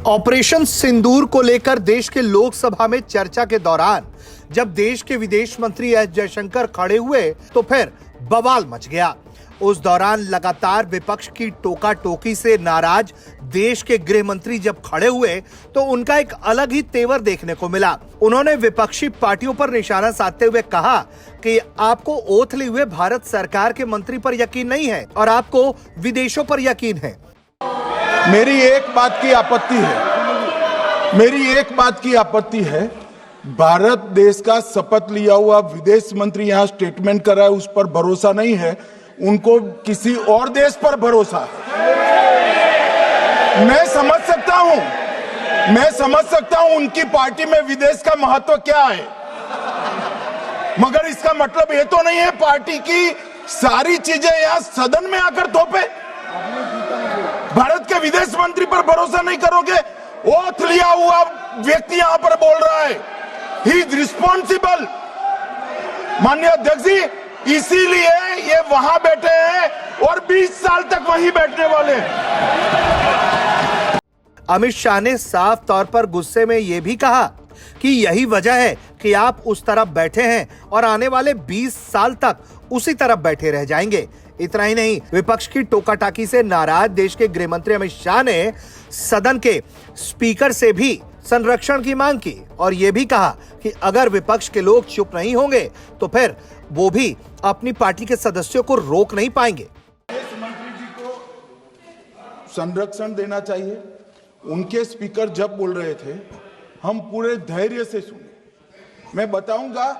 Operation सिंदूर को लेकर देश के लोकसभा में चर्चा के दौरान जब देश के विदेश मंत्री एस जयशंकर खड़े हुए तो फिर बवाल मच गया। उस दौरान लगातार विपक्ष की टोका टोकी से नाराज देश के गृह मंत्री जब खड़े हुए तो उनका एक अलग ही तेवर देखने को मिला। उन्होंने विपक्षी पार्टियों पर निशाना साधते हुए कहा कि आपको ओथ लिए हुए भारत सरकार के मंत्री पर यकीन नहीं है और आपको विदेशों पर यकीन है। मेरी एक बात की आपत्ति है, भारत देश का शपथ लिया हुआ विदेश मंत्री यहाँ स्टेटमेंट कर रहा है, उस पर भरोसा नहीं है, उनको किसी और देश पर भरोसा है। मैं समझ सकता हूं उनकी पार्टी में विदेश का महत्व क्या है, मगर इसका मतलब ये तो नहीं है पार्टी की सारी चीजें यहाँ सदन में आकर थोपे। भारत के विदेश मंत्री पर भरोसा नहीं करोगे? ओथ लिया हुआ व्यक्ति यहां पर बोल रहा है, ही इज रिस्पॉन्सिबल। माननीय अध्यक्ष जी, इसीलिए ये वहां बैठे हैं और 20 साल तक वहीं बैठने वाले हैं। अमित शाह ने साफ तौर पर गुस्से में यह भी कहा कि यही वजह है कि आप उस तरफ बैठे हैं और आने वाले 20 साल तक उसी तरफ बैठे रह जाएंगे। इतना ही नहीं, विपक्ष की टोकाटाकी से नाराज देश के गृह मंत्री अमित शाह ने सदन के स्पीकर से भी संरक्षण की मांग की और यह भी कहा कि अगर विपक्ष के लोग चुप नहीं होंगे तो फिर वो भी अपनी पार्टी के सदस्यों को रोक नहीं पाएंगे। मंत्री जी को संरक्षण देना चाहिए। उनके स्पीकर जब बोल रहे थे हम पूरे धैर्य से सुने। मैं बताऊंगा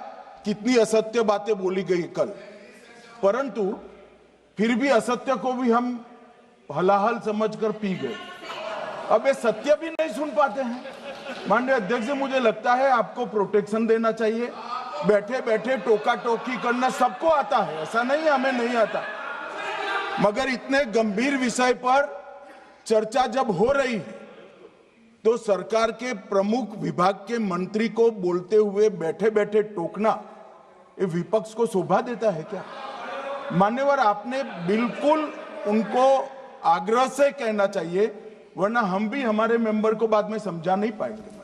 कितनी असत्य बातें बोली गई कल, परंतु फिर भी असत्य को भी हम हलाहल समझकर पी गए। अब ये सत्य भी नहीं सुन पाते हैं। माननीय अध्यक्ष जी, मुझे लगता है आपको प्रोटेक्शन देना चाहिए। बैठे बैठे टोका टोकी करना सबको आता है, ऐसा नहीं हमें नहीं आता, मगर इतने गंभीर विषय पर चर्चा जब हो रही है तो सरकार के प्रमुख विभाग के मंत्री को बोलते हुए बैठे बैठे टोकना ये विपक्ष को शोभा देता है क्या? मान्यवर, आपने बिल्कुल उनको आग्रह से कहना चाहिए, वरना हम भी हमारे मेंबर को बाद में समझा नहीं पाएंगे।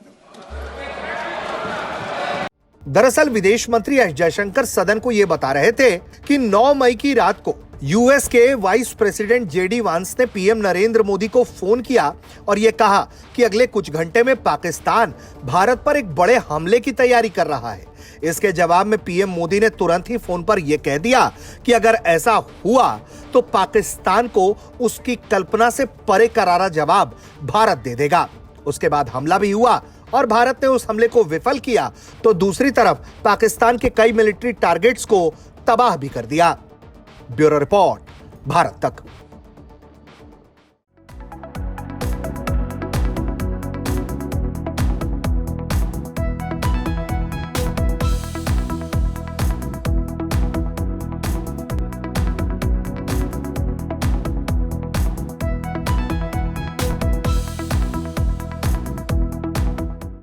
दरअसल विदेश मंत्री एस जयशंकर सदन को यह बता रहे थे कि 9 मई की रात को यूएस के वाइस प्रेसिडेंट जेडी वांस ने पीएम नरेंद्र मोदी को फोन किया और यह कहा कि अगले कुछ घंटे में पाकिस्तान भारत पर एक बड़े हमले की तैयारी कर रहा है। इसके जवाब में पीएम मोदी ने तुरंत ही फोन पर यह कह दिया कि अगर ऐसा हुआ तो पाकिस्तान को उसकी कल्पना से परे करारा जवाब भारत दे देगा। उसके बाद हमला भी हुआ और भारत ने उस हमले को विफल किया तो दूसरी तरफ पाकिस्तान के कई मिलिट्री टारगेट्स को तबाह भी कर दिया। ब्यूरो रिपोर्ट, भारत तक।